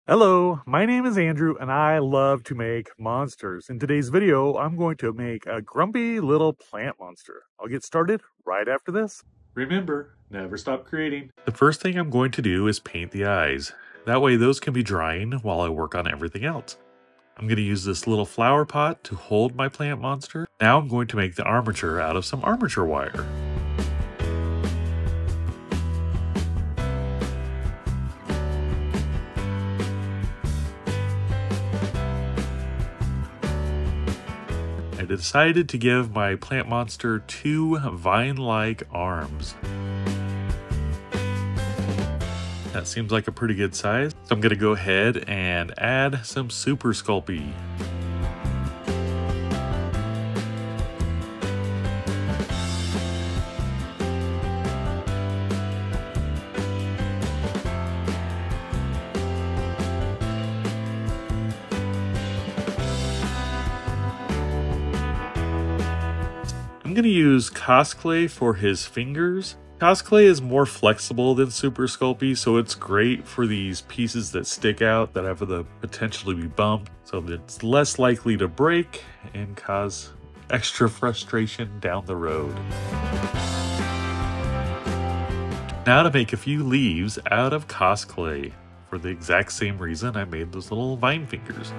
Hello, my name is Andrew and I love to make monsters. In today's video, I'm going to make a grumpy little plant monster. I'll get started right after this. Remember, never stop creating. The first thing I'm going to do is paint the eyes. That way those can be drying while I work on everything else. I'm going to use this little flower pot to hold my plant monster. Now I'm going to make the armature out of some armature wire. I decided to give my plant monster 2 vine-like arms. That seems like a pretty good size, so I'm going to go ahead and add some Super Sculpey. I'm going to use Cosclay for his fingers. Cosclay is more flexible than Super Sculpey, so it's great for these pieces that stick out that have the potential to be bumped, so that it's less likely to break and cause extra frustration down the road. Now to make a few leaves out of Cosclay, for the exact same reason I made those little vine fingers.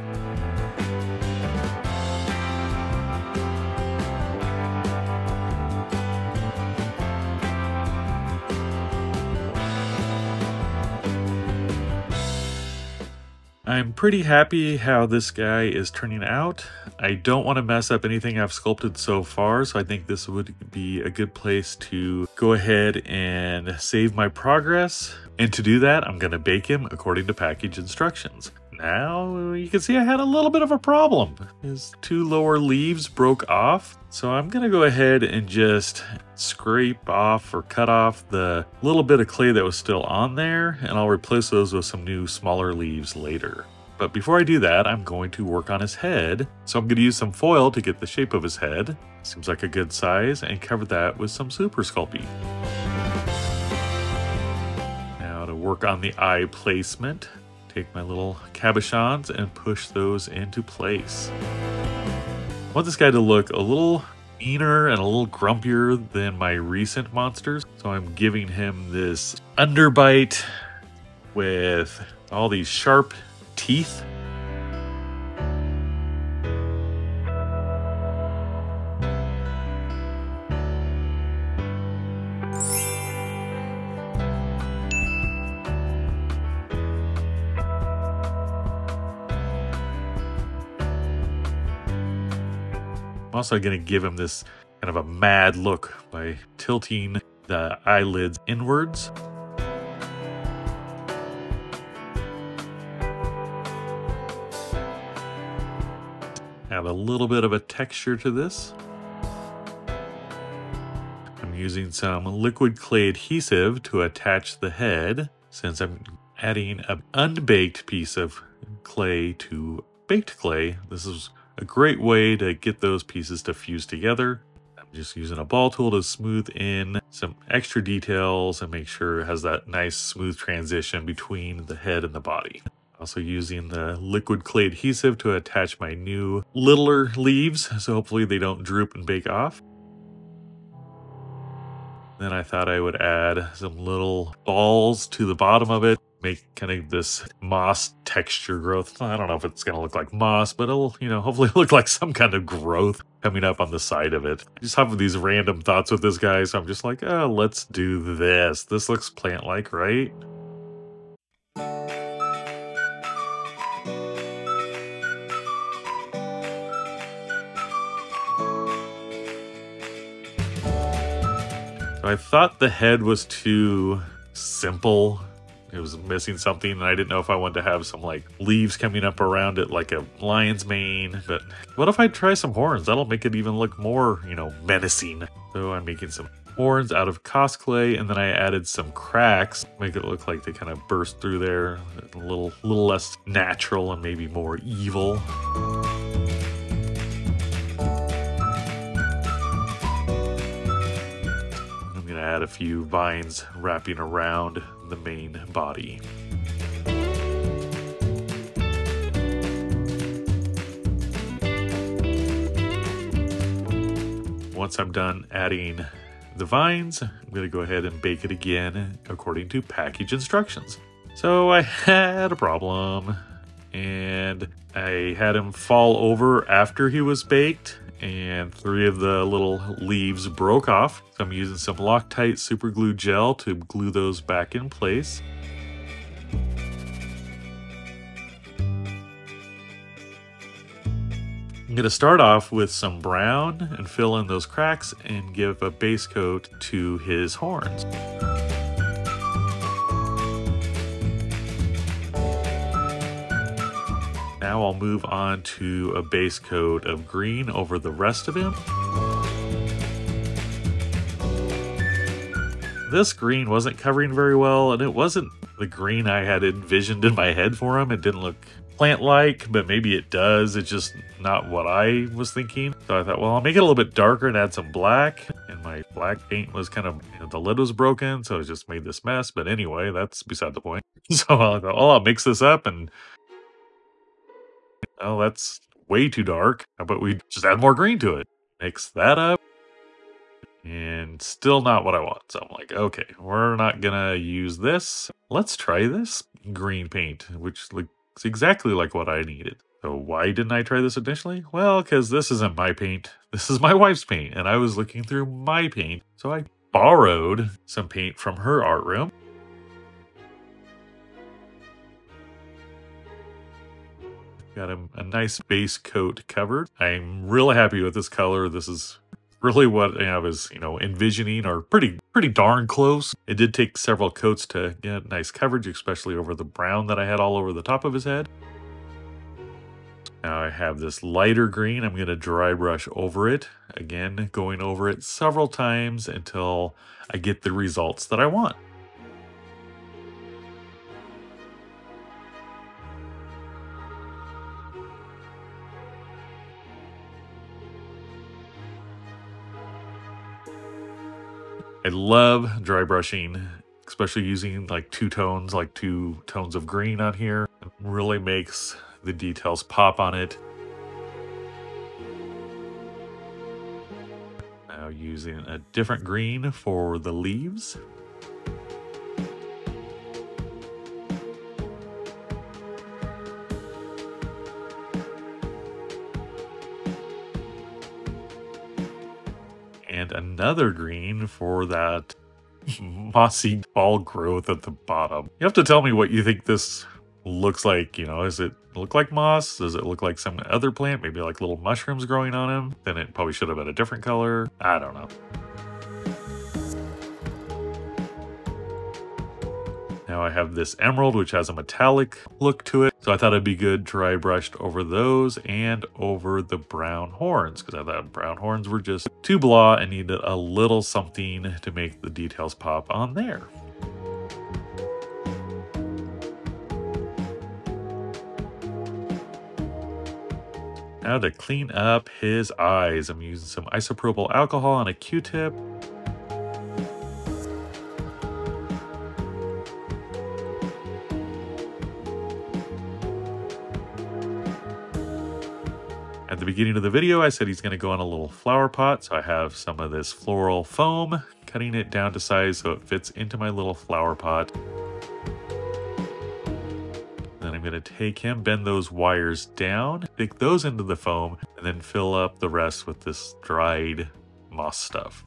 I'm pretty happy how this guy is turning out. I don't want to mess up anything I've sculpted so far, so I think this would be a good place to go ahead and save my progress. And to do that, I'm going to bake him according to package instructions. Now, you can see I had a little bit of a problem. His 2 lower leaves broke off, so I'm going to go ahead and just scrape off or cut off the little bit of clay that was still on there, and I'll replace those with some new smaller leaves later. But before I do that, I'm going to work on his head. So I'm going to use some foil to get the shape of his head. Seems like a good size, and cover that with some Super Sculpey. Now to work on the eye placement. Take my little cabochons and push those into place. I want this guy to look a little meaner and a little grumpier than my recent monsters, so I'm giving him this underbite with all these sharp teeth. I'm also going to give him this kind of a mad look by tilting the eyelids inwards. Add a little bit of a texture to this. I'm using some liquid clay adhesive to attach the head, since I'm adding an unbaked piece of clay to baked clay. This is a great way to get those pieces to fuse together. I'm just using a ball tool to smooth in some extra details and make sure it has that nice smooth transition between the head and the body. Also using the liquid clay adhesive to attach my new littler leaves, so hopefully they don't droop and bake off. Then I thought I would add some little balls to the bottom of it, make kind of this moss texture growth. I don't know if it's going to look like moss, but it'll, hopefully look like some kind of growth coming up on the side of it. I just have these random thoughts with this guy, so I'm just like, oh, let's do this. This looks plant-like, right? I thought the head was too simple. It was missing something, and I didn't know if I wanted to have some like leaves coming up around it like a lion's mane. But what if I try some horns? That'll make it even look more, menacing. So I'm making some horns out of Cosclay, and then I added some cracks, make it look like they kind of burst through there, a little less natural and maybe more evil. Add a few vines wrapping around the main body. once I'm done adding the vines, I'm going to go ahead and bake it again according to package instructions. So I had a problem, and I had him fall over after he was baked, and 3 of the little leaves broke off. So I'm using some Loctite super glue gel to glue those back in place. I'm going to start off with some brown and fill in those cracks and give a base coat to his horns. Now I'll move on to a base coat of green over the rest of him. This green wasn't covering very well, and it wasn't the green I had envisioned in my head for him. It didn't look plant-like, but maybe it does. It's just not what I was thinking. So I thought, well, I'll make it a little bit darker and add some black. And my black paint was kind of, the lid was broken, so it just made this mess. But anyway, that's beside the point. So I thought, oh, I'll mix this up, and oh, that's way too dark. How about we just add more green to it? Mix that up, and still not what I want. So I'm like, okay, we're not gonna use this. Let's try this green paint, which looks exactly like what I needed. So why didn't I try this initially? Well, because this isn't my paint. This is my wife's paint, and I was looking through my paint. So I borrowed some paint from her art room. Got a nice base coat covered. I'm really happy with this color. This is really what I was, envisioning, or pretty darn close. It did take several coats to get nice coverage, especially over the brown that I had all over the top of his head. Now I have this lighter green. I'm going to dry brush over it. Again, going over it several times until I get the results that I want. I love dry brushing, especially using like two tones of green on here. It really makes the details pop on it. Now using a different green for the leaves. And another green for that mossy tall growth at the bottom. You have to tell me what you think this looks like. Does it look like moss? Does it look like some other plant? Maybe like little mushrooms growing on him? Then it probably should have been a different color. I don't know. Now I have this emerald, which has a metallic look to it. So I thought it'd be good dry brushed over those and over the brown horns, because I thought brown horns were just too blah and needed a little something to make the details pop on there. Now to clean up his eyes, I'm using some isopropyl alcohol and a Q-tip. At the beginning of the video, I said he's going to go in a little flower pot, so I have some of this floral foam, cutting it down to size so it fits into my little flower pot. Then I'm going to take him, bend those wires down, stick those into the foam, and then fill up the rest with this dried moss stuff.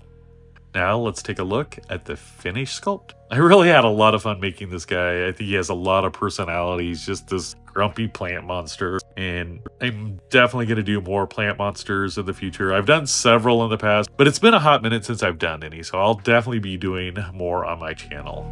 Now let's take a look at the finished sculpt. I really had a lot of fun making this guy. I think he has a lot of personality. He's just this grumpy plant monster. And I'm definitely going to do more plant monsters in the future. I've done several in the past, but it's been a hot minute since I've done any. So I'll definitely be doing more on my channel.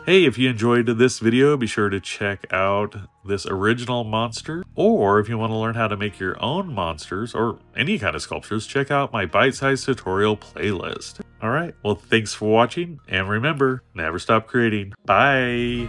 Hey, if you enjoyed this video, be sure to check out this original monster. Or if you want to learn how to make your own monsters or any kind of sculptures, check out my bite-sized tutorial playlist. All right, well, thanks for watching. And remember, never stop creating. Bye.